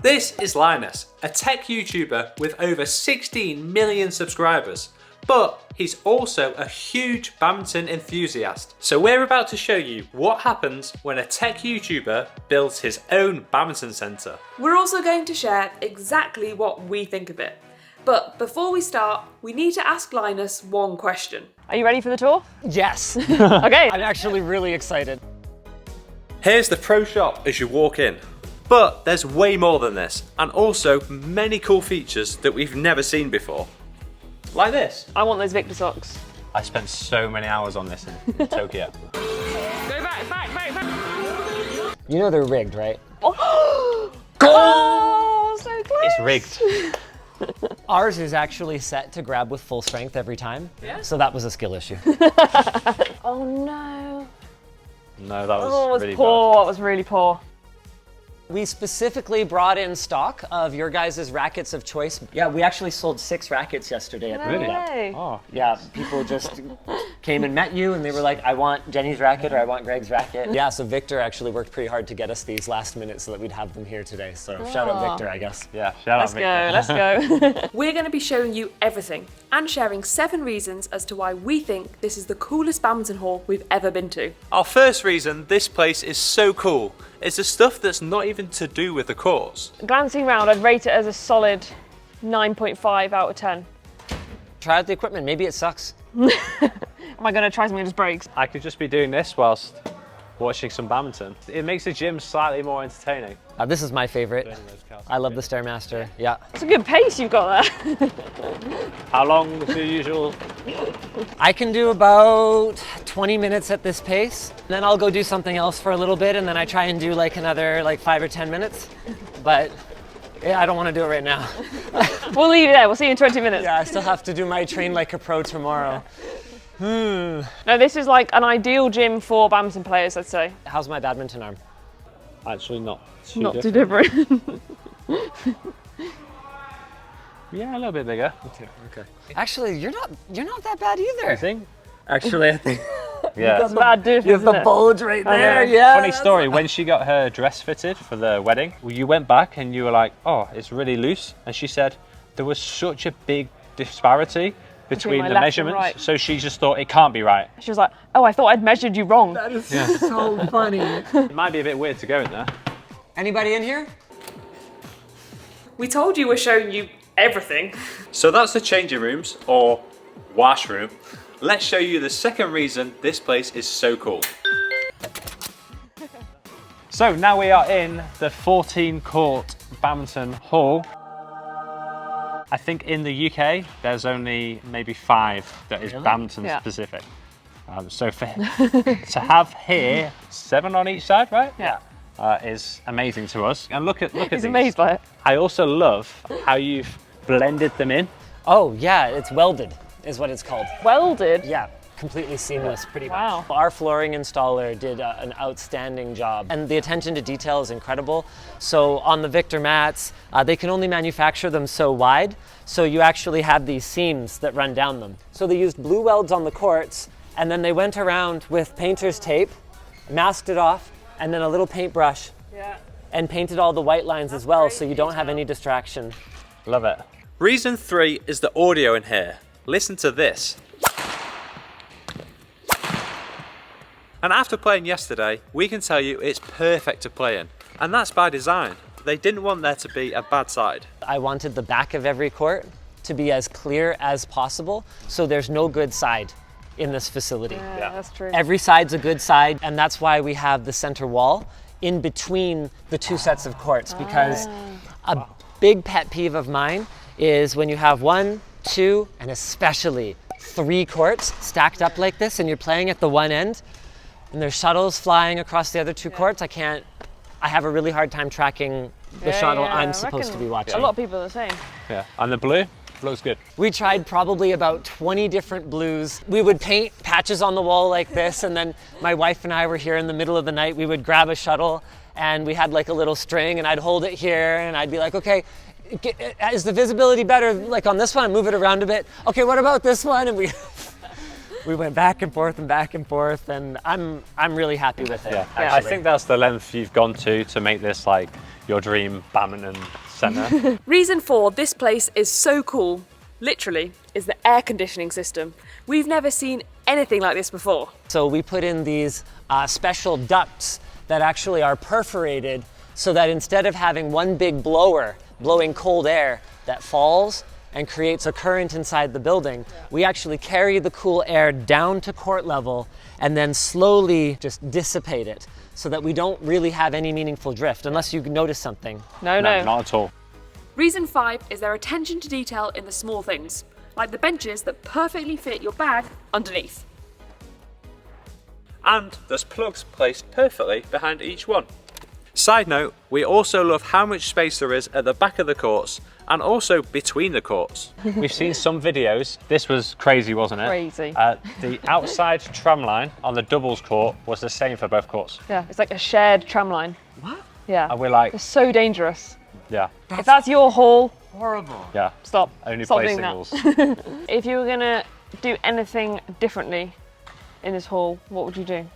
This is Linus, a tech YouTuber with over 16 million subscribers, but he's also a huge badminton enthusiast. So we're about to show you what happens when a tech YouTuber builds his own badminton centre. We're also going to share exactly what we think of it. But before we start, we need to ask Linus one question. Are you ready for the tour? Yes. Okay. I'm actually really excited. Here's the pro shop as you walk in. But there's way more than this, and also many cool features that we've never seen before. Like this. I want those Victor socks. I spent so many hours on this in Tokyo. Go back. You know they're rigged, right? Oh, oh so close. It's rigged. Ours is actually set to grab with full strength every time. Yeah. So that was a skill issue. Oh no. No, that was, Oh, it was really poor. That was really poor. We specifically brought in stock of your guys' rackets of choice. Yeah, we actually sold 6 rackets yesterday at the No meetup. way. Oh, Yeah, people just came and met you and they were like, I want Jenny's racket or I want Greg's racket. Yeah, so Victor actually worked pretty hard to get us these last minute so that we'd have them here today. So shout out Victor, I guess. yeah. Shout out, Let's Victor. go. Let's go. We're going to be showing you everything and sharing 7 reasons as to why we think this is the coolest badminton hall we've ever been to. Our first reason this place is so cool is the stuff that's not even to do with the course. Glancing round, I'd rate it as a solid 9.5 out of 10. Try out the equipment, maybe it sucks. Am I going to try something that just breaks? I could just be doing this whilst watching some badminton. It makes the gym slightly more entertaining. This is my favorite. I love the Stairmaster, yeah. It's a good pace you've got there. How long is the usual? I can do about 20 minutes at this pace. Then I'll go do something else for a little bit and then I try and do like another 5 or 10 minutes. But yeah, I don't want to do it right now. We'll leave it there. We'll see you in 20 minutes. Yeah, I still have to do my train like a pro tomorrow. No, this is like an ideal gym for badminton players, I'd say. How's my badminton arm? Actually, not too Not too different. different. Yeah, a little bit bigger. Okay. Actually, you're not that bad either. I think. Actually, I think Yeah. That's bad difference, you have the isn't it? bulge right I know. there. Yeah. Funny story, when she got her dress fitted for the wedding, you went back and you were like, oh, it's really loose. And she said there was such a big disparity between my the left and measurements. right. So she just thought it can't be right. She was like, oh, I thought I'd measured you wrong. That is so funny. It might be a bit weird to go in there. Anybody in here? We told you we're showing you everything. So that's the changing rooms, or washroom. Let's show you the second reason this place is so cool. So now we are in the 14-court Badminton Hall. I think in the UK, there's only maybe 5 that is badminton Yeah. specific. So for, to have here 7 on each side, right? Yeah. Is amazing to us. And look at He's these. amazed by it. I also love how you've blended them in. Oh yeah, it's welded, is what it's called. Welded. Yeah, completely seamless, pretty Wow. much. Our flooring installer did an outstanding job, and the attention to detail is incredible. So on the Victor mats, they can only manufacture them so wide, so you actually have these seams that run down them. So they used blue welds on the courts, and then they went around with painter's tape, masked it off, and then a little paintbrush, Yeah. and painted all the white lines as well, great so you don't have detail. any distraction. Love it. Reason 3 is the audio in here. Listen to this. And after playing yesterday, we can tell you it's perfect to play in. And that's by design. They didn't want there to be a bad side. I wanted the back of every court to be as clear as possible, so there's no good side in this facility. Yeah, that's true. Every side's a good side, and that's why we have the center wall in between the 2 sets of courts, because a big pet peeve of mine is when you have 1, 2, and especially 3 courts stacked up like this, and you're playing at the one end, and there's shuttles flying across the other 2 courts. I have a really hard time tracking the shuttle I'm I supposed to be reckon watching. A lot of people are the same. Yeah. And the blue looks good. We tried probably about 20 different blues. We would paint patches on the wall like this, and then my wife and I were here in the middle of the night. We would grab a shuttle, and we had like a little string, and I'd hold it here, and I'd be like, okay, is the visibility better like on this one? Move it around a bit. Okay, what about this one? And we We went back and forth, and I'm really happy with it. Yeah, Yeah. I think that's the length you've gone to make this like your dream badminton centre. Reason 4 this place is so cool, literally, is the air conditioning system. We've never seen anything like this before. So we put in these special ducts that actually are perforated so that instead of having one big blower blowing cold air that falls and creates a current inside the building, we actually carry the cool air down to court level and then slowly just dissipate it so that we don't really have any meaningful drift, unless you notice something. No. Not at all. Reason 5 is their attention to detail in the small things, like the benches that perfectly fit your bag underneath. And there's plugs placed perfectly behind each one. Side note, we also love how much space there is at the back of the courts and also between the courts. We've seen some videos. This was crazy, wasn't it? Crazy. The outside tram line on the doubles court was the same for both courts. Yeah, it's like a shared tram line. What? Yeah. And we're like, It's so dangerous. yeah, If that's your hall, Horrible. yeah. stop. Only Stop play doing singles. that. If you were gonna do anything differently in this hall, what would you do?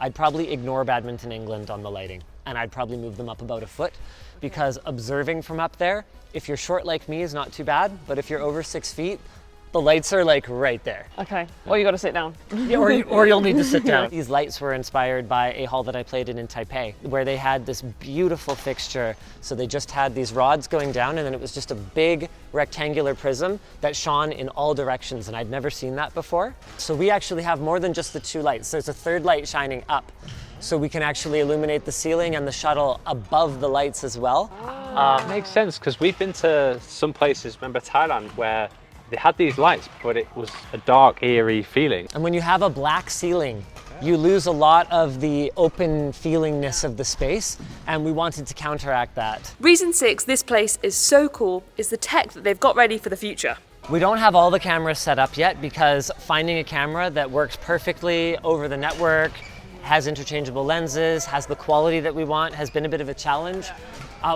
I'd probably ignore Badminton England on the lighting, and I'd probably move them up about a foot, because observing from up there, if you're short like me is not too bad, but if you're over 6 feet, the lights are like right there. Okay. Or you got to sit down. or you'll need to sit down. These lights were inspired by a hall that I played in Taipei, where they had this beautiful fixture. So they just had these rods going down, and then it was just a big rectangular prism that shone in all directions, and I'd never seen that before. So we actually have more than just the 2 lights. There's a 3rd light shining up, so we can actually illuminate the ceiling and the shuttle above the lights as well. Makes sense, because we've been to some places, remember Thailand, where they had these lights, but it was a dark, eerie feeling. And when you have a black ceiling, you lose a lot of the open feelingness of the space, and we wanted to counteract that. Reason 6 this place is so cool is the tech that they've got ready for the future. We don't have all the cameras set up yet, because finding a camera that works perfectly over the network, has interchangeable lenses, has the quality that we want, has been a bit of a challenge.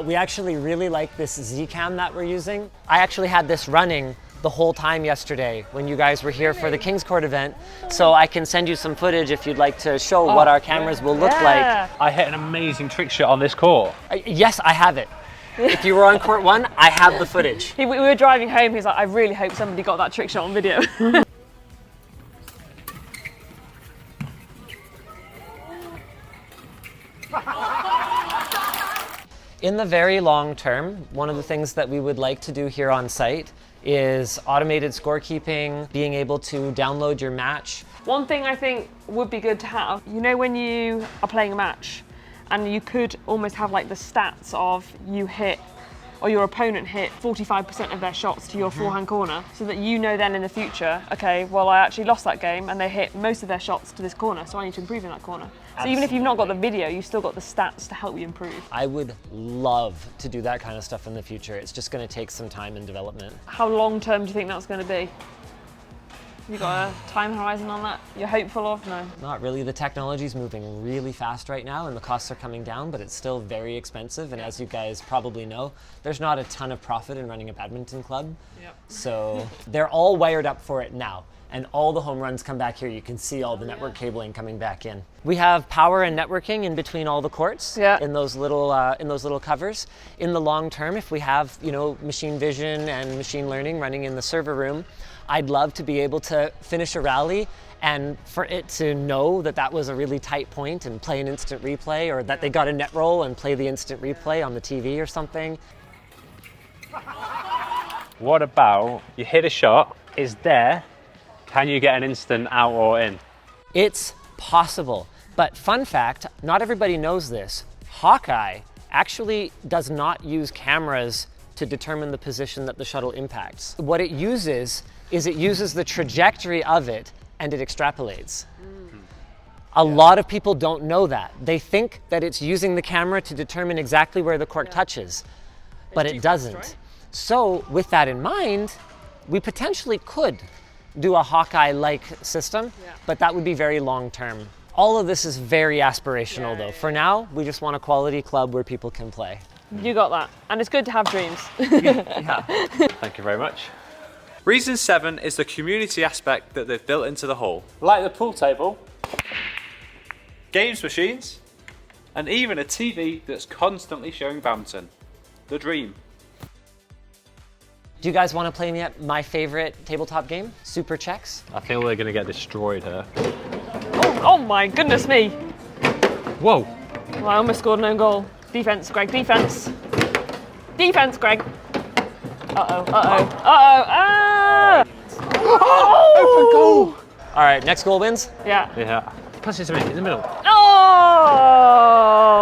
We actually really like this Z-Cam that we're using. I actually had this running the whole time yesterday when you guys were here for the King's Court event, so I can send you some footage if you'd like to show what our cameras will look like. I hit an amazing trick shot on this court. Yes, I have it. If you were on court 1, I have the footage. We were driving home, he's like, I really hope somebody got that trick shot on video. In the very long term, one of the things that we would like to do here on site is automated scorekeeping, being able to download your match. One thing I think would be good to have, you know, when you are playing a match and you could almost have like the stats of you hit or your opponent hit 45% of their shots to your forehand corner, so that you know then in the future, okay, well I actually lost that game and they hit most of their shots to this corner, so I need to improve in that corner. So even if you've not got the video, you've still got the stats to help you improve. I would love to do that kind of stuff in the future. It's just going to take some time and development. How long term do you think that's going to be? You got a time horizon on that you're hopeful of? No. Not really. The technology's moving really fast right now and the costs are coming down, but it's still very expensive. And as you guys probably know, there's not a ton of profit in running a badminton club. Yep. So they're all wired up for it now. And all the home runs come back here. You can see all the network cabling coming back in. We have power and networking in between all the courts in those little covers. In the long term, if we have, you know, machine vision and machine learning running in the server room, I'd love to be able to finish a rally and for it to know that that was a really tight point and play an instant replay, or that they got a net roll and play the instant replay on the TV or something. What about you hit a shot, is there, can you get an instant out or in? It's possible, but fun fact, not everybody knows this. Hawkeye actually does not use cameras to determine the position that the shuttle impacts. What it uses is it uses the trajectory of it and it extrapolates. A lot of people don't know that. They think that it's using the camera to determine exactly where the cork touches, but it doesn't. Right? So with that in mind, we potentially could do a Hawkeye-like system, but that would be very long term. All of this is very aspirational though. For now, we just want a quality club where people can play. You got that. And it's good to have dreams. Thank you very much. Reason 7 is the community aspect that they've built into the hall. Like the pool table, Games machines, and even a TV that's constantly showing badminton. The dream. Do you guys want to play me at my favorite tabletop game, Super Checks? I feel we're gonna get destroyed here. Oh my goodness me. Whoa! Well, I almost scored an own goal. Defense, Greg, defense. Defense, Greg. Uh-oh, uh-oh, uh-oh, ah! Open goal! All right, next goal wins. Yeah. Yeah. Plus it's in the middle. Oh!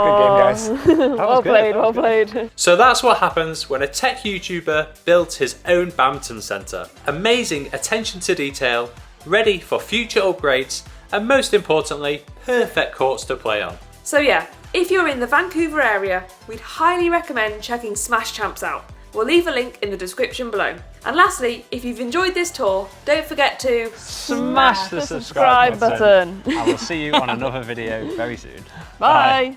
Good game, guys. Well played, well played. So that's what happens when a tech YouTuber builds his own badminton centre. Amazing attention to detail, ready for future upgrades, and most importantly, perfect courts to play on. So yeah, if you're in the Vancouver area, we'd highly recommend checking Smash Champs out. We'll leave a link in the description below. And lastly, if you've enjoyed this tour, don't forget to Smash the subscribe button. I will see you on another video very soon. Bye.